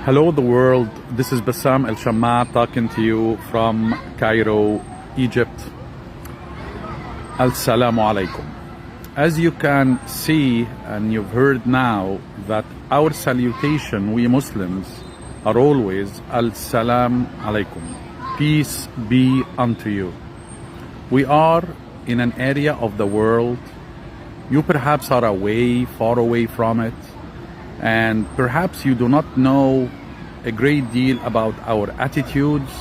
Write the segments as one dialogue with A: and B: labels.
A: Hello the world, this is Bassam El Shammaa talking to you from Cairo, Egypt. Assalamu alaikum. As you can see and you've heard now that our salutation, we Muslims, are always Al-Salam alaikum. Peace be unto you. We are in an area of the world, you perhaps are far away from it, and perhaps you do not know a great deal about our attitudes,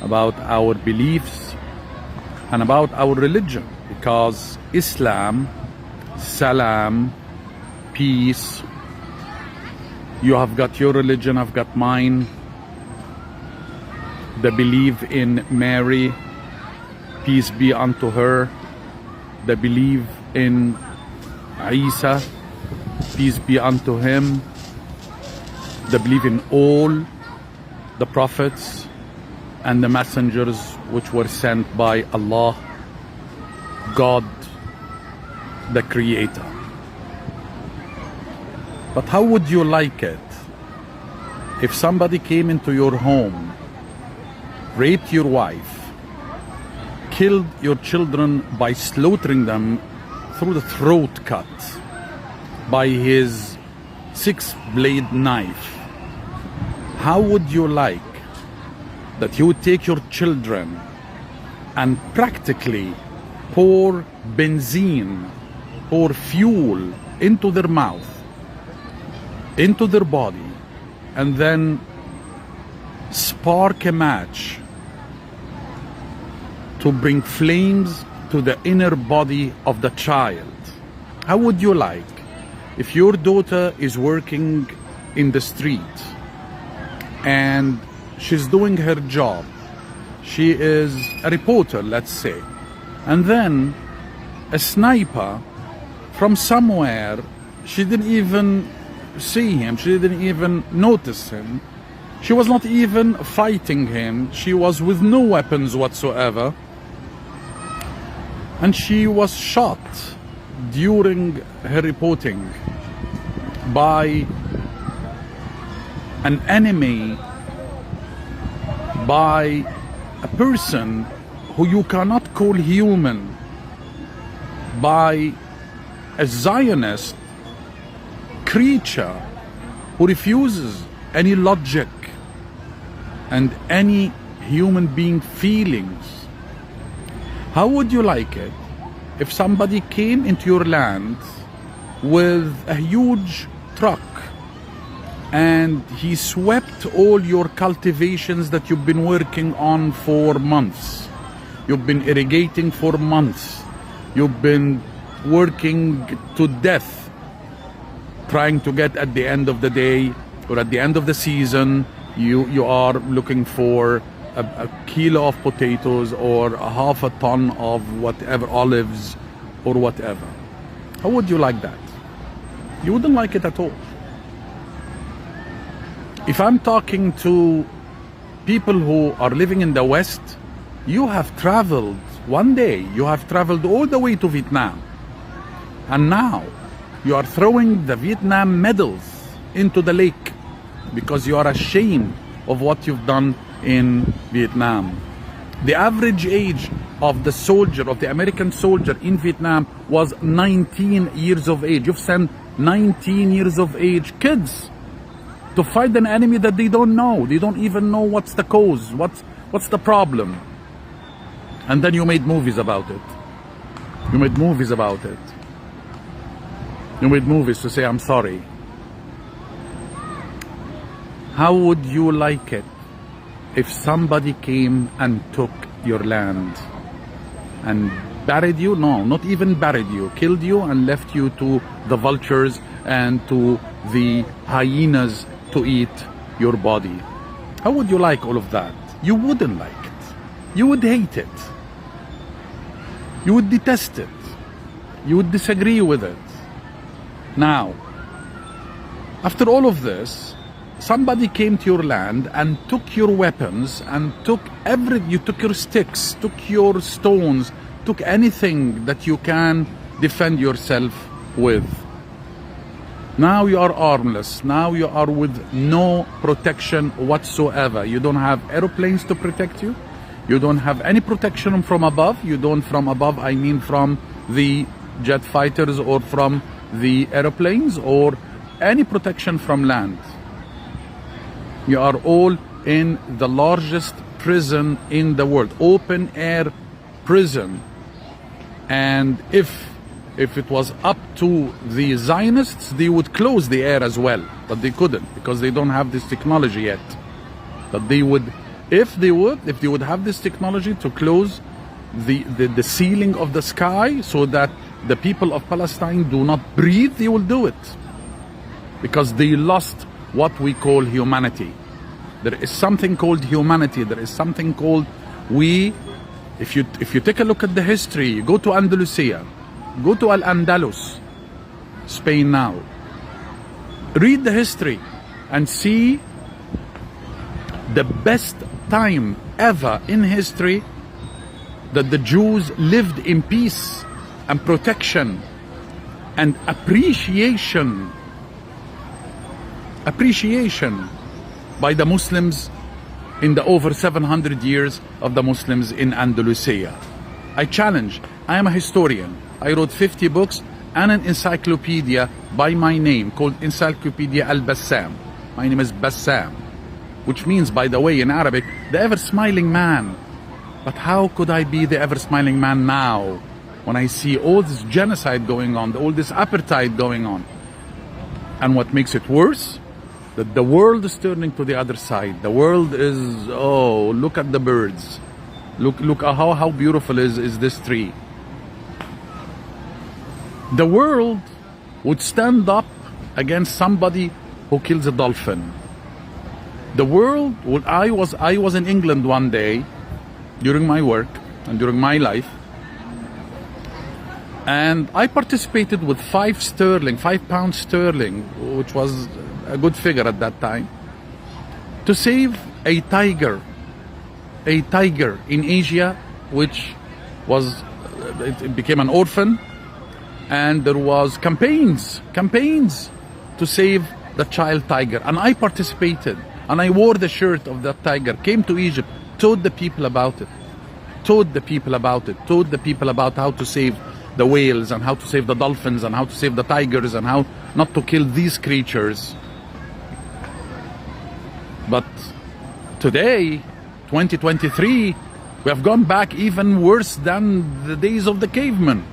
A: about our beliefs, and about our religion, because Islam, salam, peace, you have got your religion, I've got mine. They believe in Mary, peace be unto her. They believe in Isa, peace be unto him. They believe in all the prophets and the messengers which were sent by Allah, God, the Creator. But how would you like it if somebody came into your home, raped your wife, killed your children by slaughtering them through the throat cut by his 6-blade knife? How would you like that you would take your children and practically pour benzene, pour fuel into their mouth, into their body, and then spark a match to bring flames to the inner body of the child? How would you like if your daughter is working in the street and she's doing her job, she is a reporter, let's say, and then a sniper from somewhere, she didn't even see him, she didn't even notice him, she was not even fighting him, she was with no weapons whatsoever, and she was shot during her reporting by an enemy, by a person who you cannot call human, by a Zionist creature who refuses any logic and any human being feelings. How would you like it if somebody came into your land with a huge truck and he swept all your cultivations that you've been working on for months? You've been irrigating for months. You've been working to death trying to get at the end of the day or at the end of the season, you are looking for a kilo of potatoes or a half a ton of whatever, olives or whatever. How would you like that? You wouldn't like it at all. If I'm talking to people who are living in the West, you have traveled one day, you have traveled all the way to Vietnam, and now you are throwing the Vietnam medals into the lake because you are ashamed of what you've done in Vietnam. The average age of the soldier, of the American soldier in Vietnam was 19 years of age. You've sent 19 years of age kids to fight an enemy that they don't know. They don't even know what's the cause, what's the problem. And then you made movies about it. You made movies about it. You made movies to say, I'm sorry. How would you like it if somebody came and took your land and buried you? No, not even buried you, killed you and left you to the vultures and to the hyenas to eat your body. How would you like all of that? You wouldn't like it. You would hate it. You would detest it. You would disagree with it. Now, after all of this, somebody came to your land and took your weapons and took you took your sticks, took your stones, took anything that you can defend yourself with. Now you are armless. Now you are with no protection whatsoever. You don't have aeroplanes to protect you. You don't have any protection from above. You don't from above, I mean from the jet fighters or from the aeroplanes or any protection from land. You are all in the largest prison in the world, open air prison. And if it was up to the Zionists, they would close the air as well, but they couldn't because they don't have this technology yet. But they would, if they would have this technology to close the ceiling of the sky so that the people of Palestine do not breathe, they will do it. Because they lost what we call humanity. There is something called humanity. There is something called if you take a look at the history, go to Andalusia, go to Al-Andalus, Spain now. Read the history and see the best time ever in history that the Jews lived in peace and protection and appreciation by the Muslims in the over 700 years of the Muslims in Andalusia. I challenge, I am a historian. I wrote 50 books and an encyclopedia by my name called Encyclopedia Al-Bassam. My name is Bassam, which means, by the way, in Arabic, the ever-smiling man. But how could I be the ever-smiling man now when I see all this genocide going on, all this apartheid going on? And what makes it worse? That the world is turning to the other side. The world is, oh, look at the birds. Look how beautiful is this tree. The world would stand up against somebody who kills a dolphin. The world would, I was in England one day during my work and during my life, and I participated with £5 sterling, which was a good figure at that time, to save a tiger in Asia, which was, it became an orphan, and there was campaigns to save the child tiger, and I participated, and I wore the shirt of that tiger, came to Egypt, told the people about it, told the people about how to save the whales and how to save the dolphins and how to save the tigers and how not to kill these creatures. But today, 2023, we have gone back even worse than the days of the cavemen.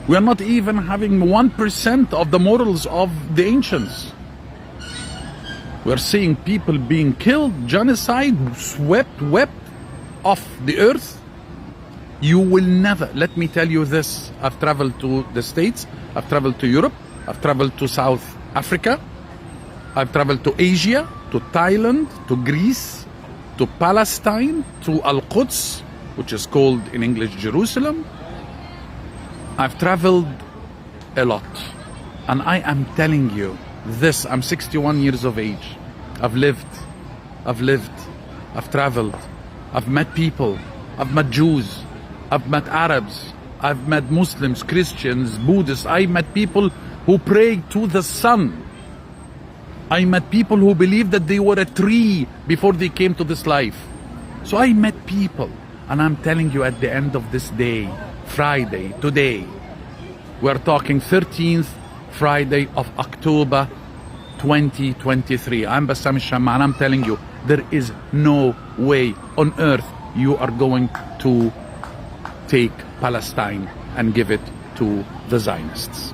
A: We are not even having 1% of the morals of the ancients. We are seeing people being killed, genocide, swept off the earth. You will never, let me tell you this, I've traveled to the States, I've traveled to Europe, I've traveled to South Africa, I've traveled to Asia, to Thailand, to Greece, to Palestine, to Al-Quds, which is called in English Jerusalem. I've traveled a lot, and I am telling you this, I'm 61 years of age. I've lived, I've traveled, I've met people, I've met Jews, I've met Arabs, I've met Muslims, Christians, Buddhists. I met people who pray to the sun. I met people who believed that they were a tree before they came to this life. So I met people, and I'm telling you, at the end of this day, Friday, today, we're talking 13th Friday of October 2023. I'm Bassam El Shammaa, and I'm telling you, there is no way on earth you are going to take Palestine and give it to the Zionists.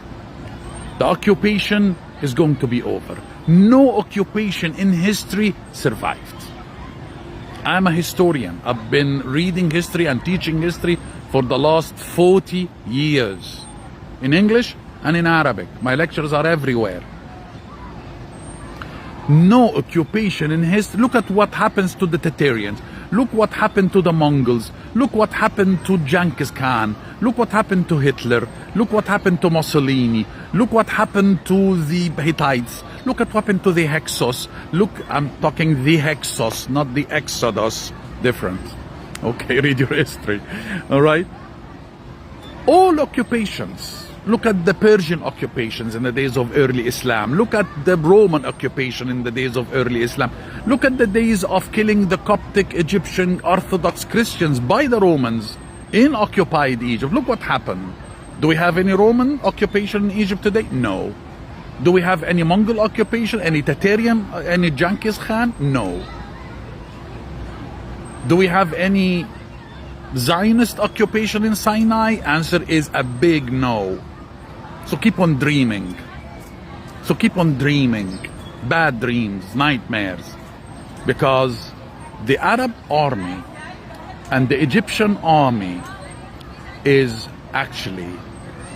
A: The occupation is going to be over. No occupation in history survived. I'm a historian. I've been reading history and teaching history for the last 40 years. In English and in Arabic. My lectures are everywhere. No occupation in history. Look at what happens to the Tatarians. Look what happened to the Mongols. Look what happened to Genghis Khan. Look what happened to Hitler. Look what happened to Mussolini. Look what happened to the Hittites. Look at what happened to the Hyksos. Look, I'm talking the Hyksos, not the Exodus. Different. Okay, read your history. All right? All occupations Look at the Persian occupations in the days of early Islam. Look at the Roman occupation in the days of early Islam. Look at the days of killing the Coptic Egyptian Orthodox Christians by the Romans in occupied Egypt. Look what happened. Do we have any Roman occupation in Egypt today? No. Do we have any Mongol occupation? Any Tatarian? Any Genghis Khan? No. Do we have any Zionist occupation in Sinai? Answer is a big no. So keep on dreaming. So keep on dreaming. Bad dreams, nightmares. Because the Arab army and the Egyptian army is actually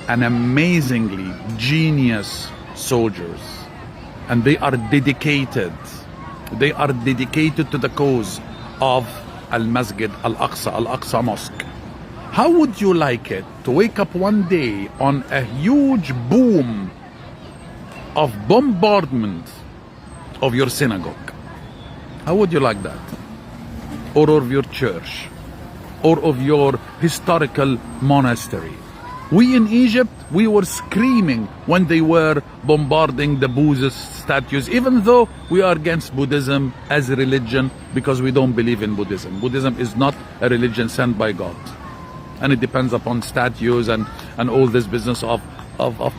A: an amazingly genius soldiers. And they are dedicated. They are dedicated to the cause of Al-Masjid Al-Aqsa, Al-Aqsa Mosque. How would you like it to wake up one day on a huge boom of bombardment of your synagogue? How would you like that? Or of your church? Or of your historical monastery? We in Egypt, we were screaming when they were bombarding the Buddhist statues, even though we are against Buddhism as a religion because we don't believe in Buddhism. Buddhism is not a religion sent by God. And it depends upon statues and all this business of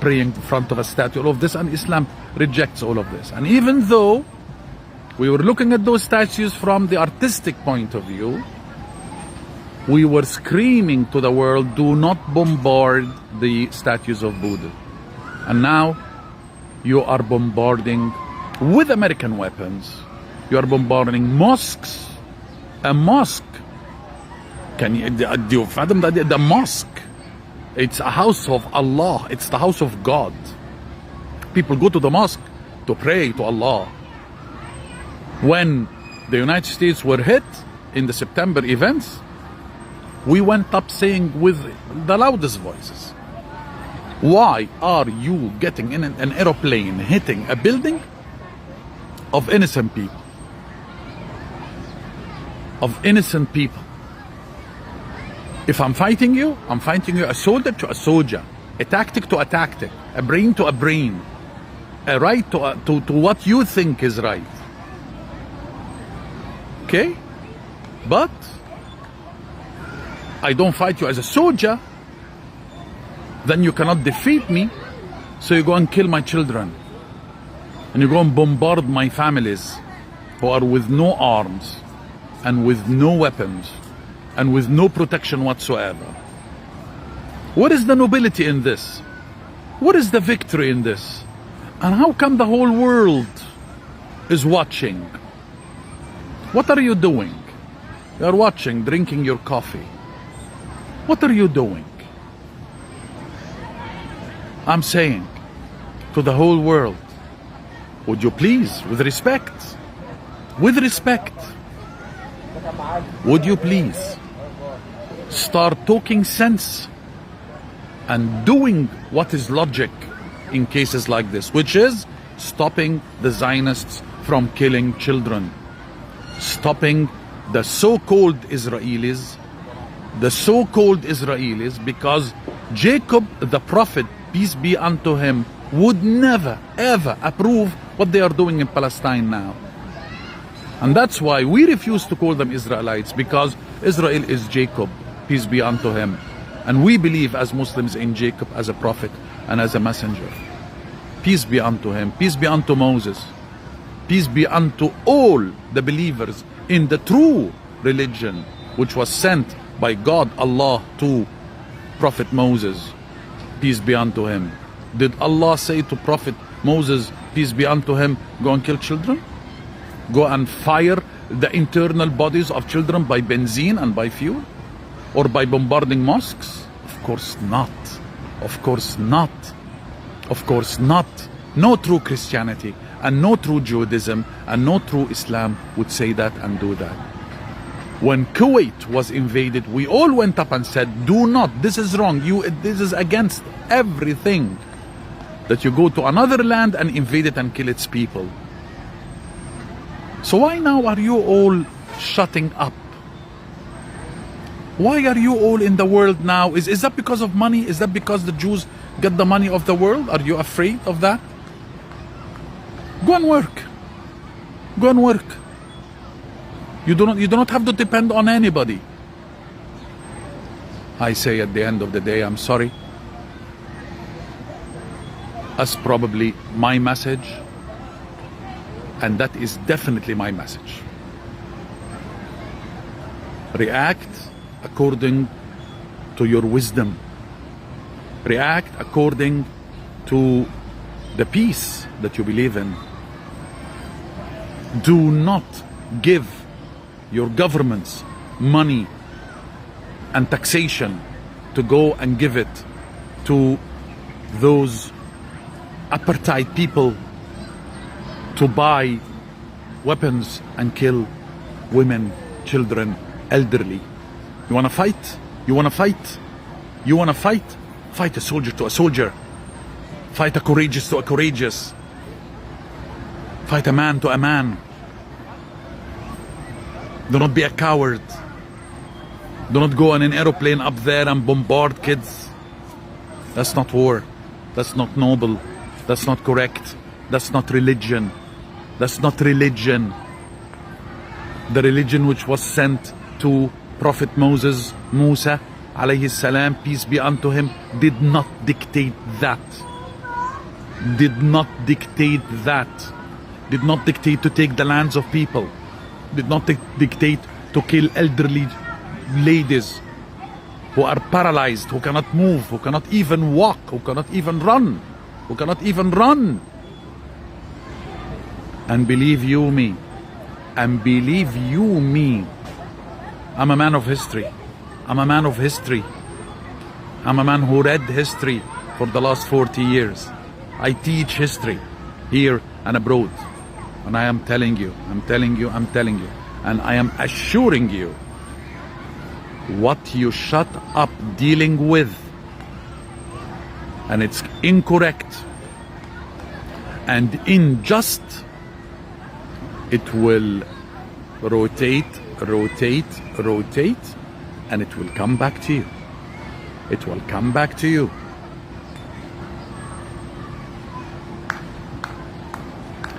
A: praying in front of a statue, all of this, and Islam rejects all of this. And even though we were looking at those statues from the artistic point of view, we were screaming to the world, do not bombard the statues of Buddha. And now you are bombarding with American weapons. You are bombarding mosques. A mosque. Do you fathom that? The mosque, it's a house of Allah. It's the house of God. People go to the mosque to pray to Allah. When the United States were hit in the September events, we went up saying with the loudest voices, why are you getting in an aeroplane hitting a building of innocent people? Of innocent people. If I'm fighting you a soldier to a soldier, a tactic to a tactic, a brain to a brain, a right to what you think is right. Okay? But I don't fight you as a soldier, then you cannot defeat me, so you go and kill my children. And you go and bombard my families who are with no arms and with no weapons and with no protection whatsoever. What is the nobility in this? What is the victory in this? And how come the whole world is watching? What are you doing? You are watching, drinking your coffee. What are you doing? I'm saying to the whole world, would you please, with respect, would you please start talking sense and doing what is logic in cases like this, which is stopping the Zionists from killing children, stopping the so-called Israelis, because Jacob the prophet, peace be unto him, would never ever approve what they are doing in Palestine now. And that's why we refuse to call them Israelites, because Israel is Jacob, peace be unto him. And we believe as Muslims in Jacob as a prophet and as a messenger. Peace be unto him, peace be unto Moses, peace be unto all the believers in the true religion which was sent by God, Allah, to Prophet Moses, peace be unto him. Did Allah say to Prophet Moses, peace be unto him, go and kill children? Go and fire the internal bodies of children by benzene and by fuel? Or by bombarding mosques? Of course not. Of course not. Of course not. No true Christianity and no true Judaism and no true Islam would say that and do that. When Kuwait was invaded, we all went up and said, do not, this is wrong. This is against everything. That you go to another land and invade it and kill its people. So why now are you all shutting up? Why are you all in the world now? Is that because of money? Is that because the Jews get the money of the world? Are you afraid of that? Go and work. Go and work. You do not have to depend on anybody. I say at the end of the day, I'm sorry. That's probably my message, and that is definitely my message. React according to your wisdom. React according to the peace that you believe in. Do not give your governments money and taxation to go and give it to those apartheid people to buy weapons and kill women, children, elderly. You want to fight? You want to fight? You want to fight? Fight a soldier to a soldier. Fight a courageous to a courageous. Fight a man to a man. Do not be a coward. Do not go on an aeroplane up there and bombard kids. That's not war. That's not noble. That's not correct. That's not religion. That's not religion. The religion which was sent to Prophet Moses, Musa, alayhi salam, peace be unto him, did not dictate that. Did not dictate that. Did not dictate to take the lands of people. Did not dictate to kill elderly ladies who are paralyzed, who cannot move, who cannot even walk, who cannot even run, who cannot even run. And believe you me, and believe you me, I'm a man of history. I'm a man of history. I'm a man who read history for the last 40 years. I teach history here and abroad. And I am telling you, I'm telling you, and I am assuring you, what you shut up dealing with, and it's incorrect and unjust, it will rotate, and it will come back to you. It will come back to you.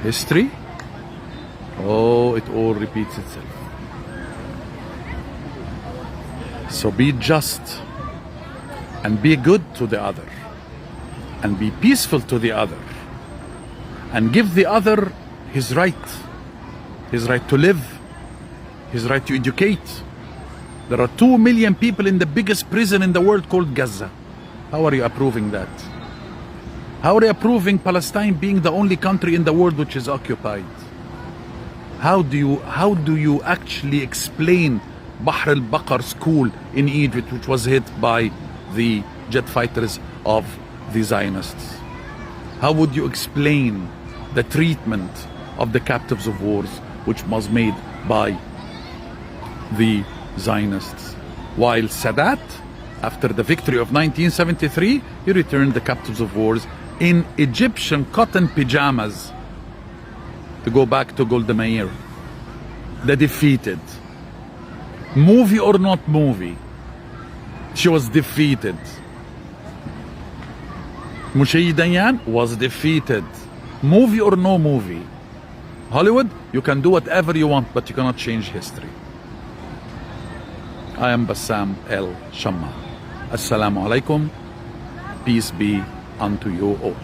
A: History, oh, it all repeats itself. So be just and be good to the other and be peaceful to the other and give the other his right to live, his right to educate. There are 2 million people in the biggest prison in the world called Gaza. How are you approving that? How are you approving Palestine being the only country in the world which is occupied? How do you actually explain Bahr al-Baqar school in Egypt, which was hit by the jet fighters of the Zionists? How would you explain the treatment of the captives of wars, which was made by the Zionists? While Sadat, after the victory of 1973, he returned the captives of wars in Egyptian cotton pajamas to go back to Golda Meir, the defeated. Movie or not movie, she was defeated. Mushayi Dayan was defeated. Movie or no movie. Hollywood, you can do whatever you want, but you cannot change history. I am Bassam El Shammaa. Assalamu alaikum. Peace be unto you all.